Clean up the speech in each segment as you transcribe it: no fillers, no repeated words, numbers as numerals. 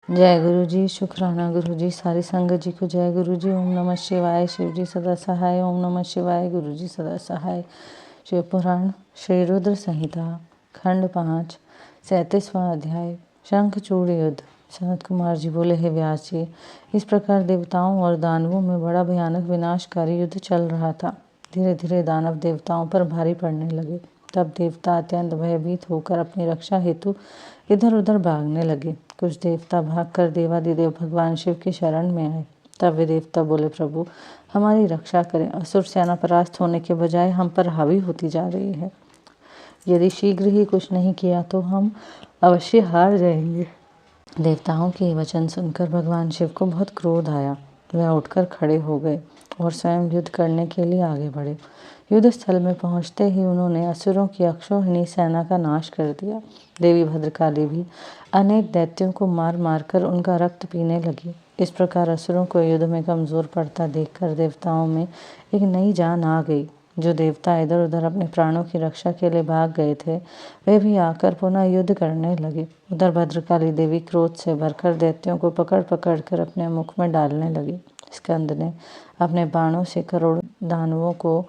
जय गुरु जी। शुक्राना गुरु जी। सारी संगत जी को जय गुरु जी। ओम नमः शिवाय। शिव जी सदा सहाय। ओम नमः शिवाय। गुरु जी सदा सहाय। शिव पुराण श्री रुद्र संहिता खंड 5 37वां अध्याय शंखचूड़ युद्ध। सनत कुमार जी बोले, हे व्यास जी, इस प्रकार देवताओं और दानवों में बड़ा भयानक विनाशकारी युद्ध चल रहा था। धीरे धीरे दानव देवताओं पर भारी पड़ने लगे। तब देवता अत्यंत भयभीत होकर अपनी रक्षा हेतु इधर उधर भागने लगे। कुछ देवता भागकर देवादिदेव भगवान शिव की शरण में आए। तब वे देवता बोले, प्रभु हमारी रक्षा करें। असुर सेना परास्त होने के बजाय हम पर हावी होती जा रही है। यदि शीघ्र ही कुछ नहीं किया तो हम अवश्य हार जाएंगे। देवताओं के वचन सुनकर भगवान शिव को बहुत क्रोध आया। वह उठकर खड़े हो गए और स्वयं युद्ध करने के लिए आगे बढ़े। युद्ध स्थल में पहुंचते ही उन्होंने असुरों की अक्षौहिणी सेना का नाश कर दिया। देवी भद्रकाली भी अनेक दैत्यों को मार मारकर उनका रक्त पीने लगी। इस प्रकार असुरों को युद्ध में कमजोर पड़ता देखकर देवताओं में एक नई जान आ गई। जो देवता इधर उधर अपने प्राणों की रक्षा के लिए भाग गए थे, वे भी आकर पुनः युद्ध करने लगे। उधर भद्रकाली देवी क्रोध से भरकर दैत्यों को पकड़ पकड़ कर अपने मुख में डालने लगी। स्कंद ने अपने बाणों से करोड़ों दानवों को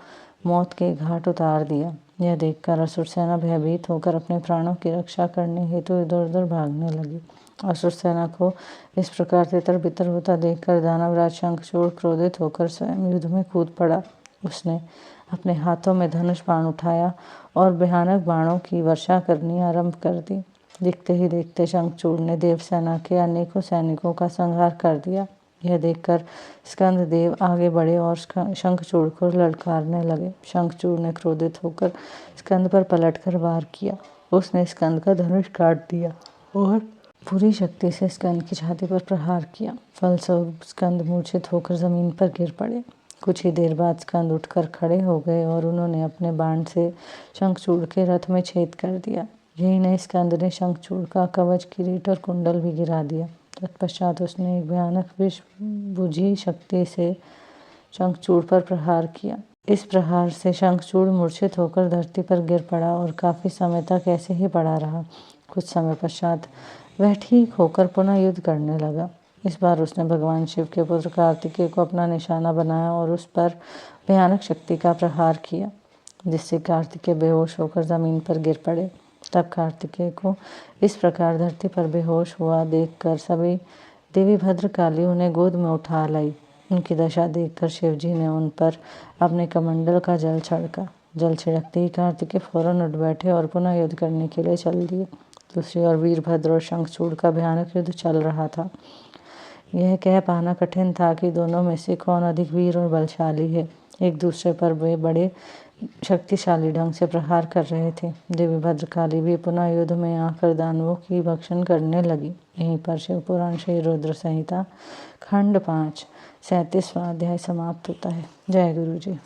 मौत के घाट उतार दिया। यह देखकर असुर सेना भयभीत होकर अपने प्राणों की रक्षा करने हेतु इधर उधर भागने लगी। असुर सेना को इस प्रकार तितर बितर होता देखकर दानवराज शंखचूड़ क्रोधित होकर स्वयं युद्ध में कूद पड़ा। उसने अपने हाथों में धनुष बाण उठाया और भयानक बाणों की वर्षा करनी आरंभ कर दी। देखते ही देखते शंखचूड़ ने देव सेना के अनेकों सैनिकों का संहार कर दिया। यह देखकर स्कंद देव आगे बढ़े और शंखचूड़ को ललकारने लगे। शंखचूड़ ने क्रोधित होकर स्कंद पर पलटकर वार किया। उसने स्कंद का धनुष काट दिया और पूरी शक्ति से स्कंद की छाती पर प्रहार किया। फलस्वरूप स्कंद मूर्छित होकर जमीन पर गिर पड़े। कुछ ही देर बाद स्कंद उठकर खड़े हो गए और उन्होंने अपने बाण से शंखचूड़ के रथ में छेद कर दिया। यही नहीं, स्कंद ने शंखचूड़ का कवच, किरीट और कुंडल भी गिरा दिया। तत्पश्चात उसने एक भयानक विष बुझी शक्ति से शंखचूड़ पर प्रहार किया। इस प्रहार से शंखचूड़ मूर्छित होकर धरती पर गिर पड़ा और काफी समय तक ऐसे ही पड़ा रहा। कुछ समय पश्चात वह ठीक होकर पुनः युद्ध करने लगा। इस बार उसने भगवान शिव के पुत्र कार्तिकेय को अपना निशाना बनाया और उस पर भयानक शक्ति का प्रहार किया, जिससे कार्तिकेय बेहोश होकर जमीन पर गिर पड़े। तब कार्तिकेय को इस प्रकार धरती पर बेहोश हुआ देखकर सभी देवी भद्रकाली उन्हें गोद में उठा लाई। उनकी दशा देखकर शिवजी ने उन पर अपने कमंडल का जल छिड़का। जल छिड़कते ही कार्तिकेय फौरन उठ बैठे और पुनः युद्ध करने के लिए चल दिए। दूसरी ओर वीरभद्र और शंखचूड़ का भयानक युद्ध चल रहा था। यह कह पाना कठिन था कि दोनों में से कौन अधिक वीर और बलशाली है। एक दूसरे पर वे बड़े शक्तिशाली ढंग से प्रहार कर रहे थे। देवी भद्रकाली भी पुनः युद्ध में आकर दानवों की भक्षण करने लगी। यहीं पर शिव पुराण श्री रुद्र संहिता खंड 5 37वां अध्याय समाप्त होता है। जय गुरु जी।